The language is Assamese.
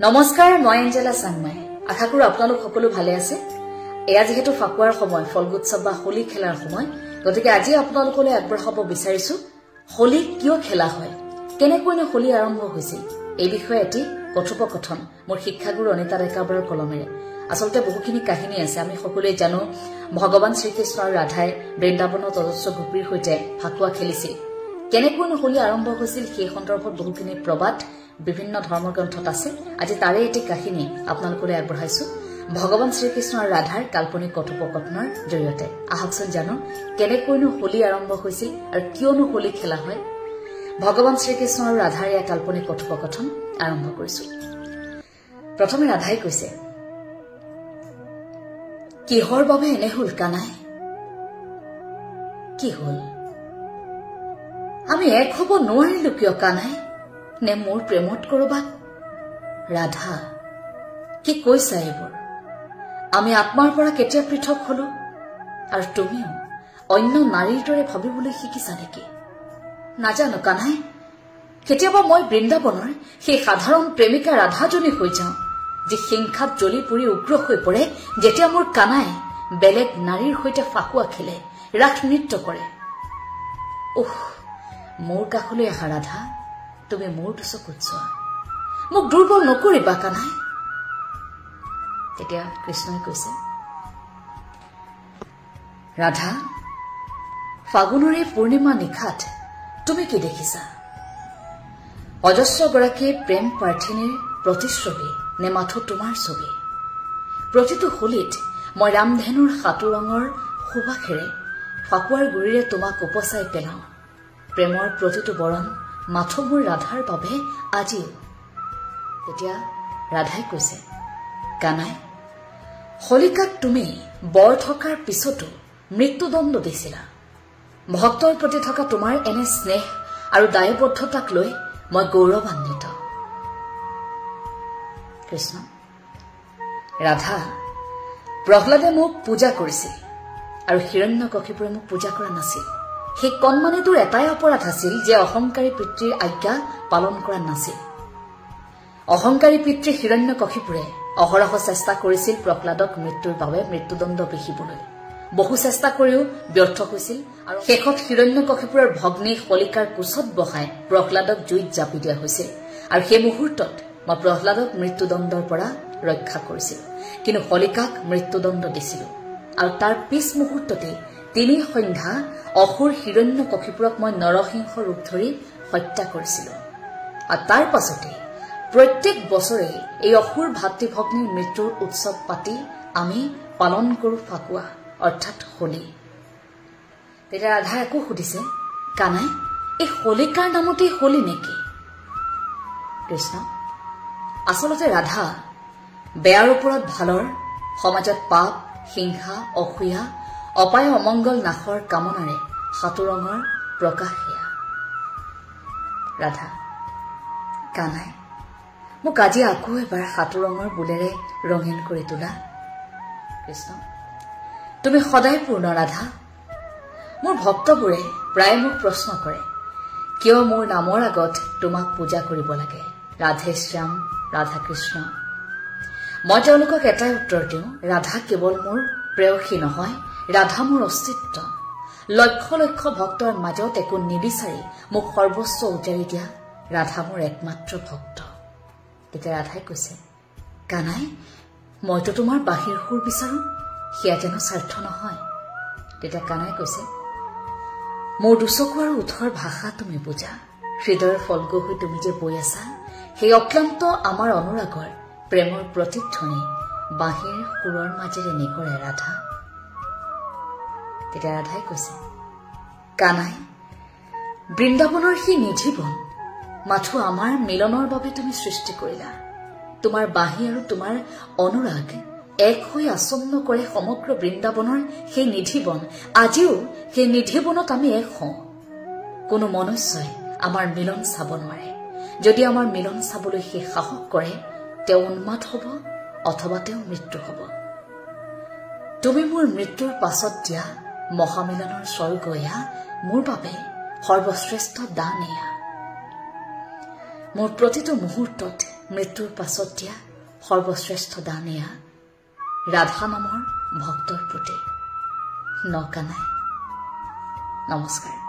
নমস্কাৰ মই এঞ্জেলা সাংমাই আশা কৰো আপোনালোক সকলো ভালে আছে এয়া যেহেতু ফাকুৱাৰ সময় ফলগুৎসৱ বা হোলী খেলাৰ সময় গতিকে আজি আপোনালোকলৈ আগবঢ়াব বিচাৰিছো হোলী কিয় খেলা হয় কেনেকৈ হোলী আৰম্ভ হৈছিল এই বিষয়ে এটি কথোপকথন মোৰ শিক্ষাগুৰু অনিতা ডেকাবৰৰ কলমেৰে আসলতে বহুখিনি কাহিনী আছে আমি সকলোৱে জানো ভগৱান শ্ৰীকৃষ্ণ আৰু ৰাধাই বৃন্দাবনত অজস্ৰ গোপীৰ সৈতে ফাকুৱা খেলিছিল কেনেকৈ হোলী আৰম্ভ হৈছিল সেই সন্দৰ্ভত বহুখিনি প্ৰবাদ বিভিন্ন ধৰ্মগ্ৰন্থত আছে আজি তাৰে এটি কাহিনী আপোনালোকলৈ আগবঢ়াইছো ভগৱান শ্ৰীকৃষ্ণ আৰু ৰাধাৰ কাল্পনিক কথোপকথনৰ জৰিয়তে আহকচোন জানো কেনেকৈ হোলী আৰম্ভ হৈছিল আৰু কিয়নো হোলী খেলা হয় ভগৱান শ্ৰীকৃষ্ণ আৰু ৰাধাৰ এই কাল্পনিক কথোপকথন আৰম্ভ কৰিছো প্ৰথমে ৰাধাই কৈছে কিহৰ বাবে এনে হল কানাই কি হল আমি এক হ'ব নোৱাৰিলো কিয় কানাই নে মোৰ প্ৰেমত কৰবাত ৰাধা কি কৈছা এইবোৰ আমি আত্মাৰ পৰা কেতিয়া পৃথক হলো আৰু তুমিও অন্য নাৰীৰ দৰে ভাবিবলৈ শিকিছা নেকি নাজানো কানাই কেতিয়াবা মই বৃন্দাবনৰ সেই সাধাৰণ প্ৰেমিকা ৰাধাজনী হৈ যাওঁ যি হিংসাত জ্বলি পুৰি উগ্ৰ হৈ পৰে যেতিয়া মোৰ কানাই বেলেগ নাৰীৰ সৈতে ফাকুৱা খেলে ৰাস নৃত্য কৰে মোৰ কাষলৈ আহা ৰাধা তুমি মোৰ চকুত চোৱা মোক দুৰ্বল নকৰিবা কানাই তেতিয়া কৃষ্ণই কৈছে ৰাধা ফাগুনৰে পূৰ্ণিমা নিশাত তুমি কি দেখিছা অজস্ৰগৰাকী প্ৰেম প্ৰাৰ্থিনীৰ প্ৰতিচ্ছবি নে মাথো তোমাৰ ছবি প্ৰতিটো হোলীত মই ৰামধেনুৰ সাতু ৰঙৰ সুবাসেৰে ফাকুৱাৰ গুৰিৰে তোমাক উপচাই পেলাওঁ প্ৰেমৰ প্ৰতিটো বৰণ মাথো মোৰ ৰাধাৰ বাবে আজিও তেতিয়া ৰাধাই কৈছে কানাই হলিকাক তুমি বৰ থকাৰ পিছতো মৃত্যুদণ্ড দিছিলা ভক্তৰ প্ৰতি থকা তোমাৰ এনে স্নেহ আৰু দায়বদ্ধতাক লৈ মই গৌৰৱান্বিত কৃষ্ণ ৰাধা প্ৰহ্লাদে মোক পূজা কৰিছিল আৰু হিৰণ্যকশিপুৰে মোক পূজা কৰা নাছিল সেই কণমানিটোৰ এটাই অপৰাধ আছিল যে অহংকাৰী পিতৃৰ আজ্ঞা পালন কৰা নাছিল অহংকাৰী পিতৃ হিৰণ্যকশিপুৰে অহৰহ চেষ্টা কৰিছিল প্ৰহ্লাদক মৃত্যুৰ বাবে মৃত্যুদণ্ড বিহিবলৈ বহু চেষ্টা কৰিও ব্যৰ্থ হৈছিল আৰু শেষত হিৰণ্যকশিপুৰৰ ভগ্নী হলিকাৰ কোচত বহাই প্ৰহ্লাদক জুইত জাপি দিয়া হৈছিল আৰু সেই মুহূৰ্তত মই প্ৰহ্লাদক মৃত্যুদণ্ডৰ পৰা ৰক্ষা কৰিছিল কিন্তু হলিকাক মৃত্যুদণ্ড দিছিল আৰু তাৰ পিছ মুহূৰ্ততে তিনি সন্ধ্যা অসুৰ হিৰণ্যকশিপুৰক মই নৰসিংহ ৰূপ ধৰি হত্যা কৰিছিলো আৰু তাৰ পাছতে প্ৰত্যেক বছৰে এই অসুৰ ভাতৃভগ্নীৰ মৃত্যুৰ উৎসৱ পাতি আমি পালন কৰো ফাকুৱা অৰ্থাৎ হোলী তেতিয়া ৰাধাই আকৌ সুধিছে কানাই এই হোলিকাৰ নামতেই হোলী নেকি কৃষ্ণ আচলতে ৰাধা বেয়াৰ ওপৰত ভালৰ সমাজত পাপ হিংসা অসূয়া অপায় অমংগল নাশৰ কামনাৰে সাতু ৰঙৰ প্ৰকাশ সেয়া ৰাধা কানাই মোক আজি আকৌ এবাৰ সাতু ৰঙৰ বুলেৰে ৰঙীন কৰি তোলা কৃষ্ণ তুমি সদায় পূৰ্ণ ৰাধা মোৰ ভক্তবোৰে প্ৰায় মোক প্ৰশ্ন কৰে কিয় মোৰ নামৰ আগত তোমাক পূজা কৰিব লাগে ৰাধে শ্যাম ৰাধা কৃষ্ণ মই তেওঁলোকক এটাই উত্তৰ দিওঁ ৰাধা কেৱল মোৰ প্ৰেয়সী নহয় ৰাধা মোৰ অস্তিত্ব লক্ষ লক্ষ ভক্তৰ মাজত একো নিবিচাৰি মোক সৰ্বস্ব উজাৰি দিয়া ৰাধা মোৰ একমাত্ৰ ভক্ত তেতিয়া ৰাধাই কৈছে কানাই মইতো তোমাৰ বাহিৰ সুৰ বিচাৰো সেয়া যেন স্বাৰ্থ নহয় তেতিয়া কানাই কৈছে মোৰ দুচকু আৰু উঠৰ ভাষা তুমি বুজা হৃদয়ৰ ফলগু হৈ তুমি যে বৈ আছা সেই অক্লান্ত আমাৰ অনুৰাগৰ প্ৰেমৰ প্ৰতিধ্বনি বাহিৰ সুৰৰ মাজেৰে নিকৰে ৰাধা তেতিয়া ৰাধাই কৈছে কানাই বৃন্দাবনৰ সেই নিধিবন মাথো আমাৰ মিলনৰ বাবে তুমি সৃষ্টি কৰিলা তোমাৰ বাঁহী আৰু তোমাৰ অনুৰাগ এক হৈ আচন্ন কৰে সমগ্ৰ বৃন্দাবনৰ সেই নিধিবন আজিও সেই নিধিবনত আমি এক হওঁ কোনো মনুষ্যই আমাৰ মিলন চাব নোৱাৰে যদি আমাৰ মিলন চাবলৈ সেই সাহস কৰে তেওঁ উন্মাদ হ'ব অথবা তেওঁ মৃত্যু হ'ব তুমি মোৰ মৃত্যুৰ পাছত দিয়া মহামিলনৰ স্বৰ্গ এয়া মোৰ বাবে সৰ্বশ্ৰেষ্ঠ দান এয়া মোৰ প্ৰতিটো মুহূৰ্তত মৃত্যুৰ পাছত দিয়া সৰ্বশ্ৰেষ্ঠ দান এয়া ৰাধা নামৰ ভক্তৰ প্ৰতি নকানাই নমস্কাৰ।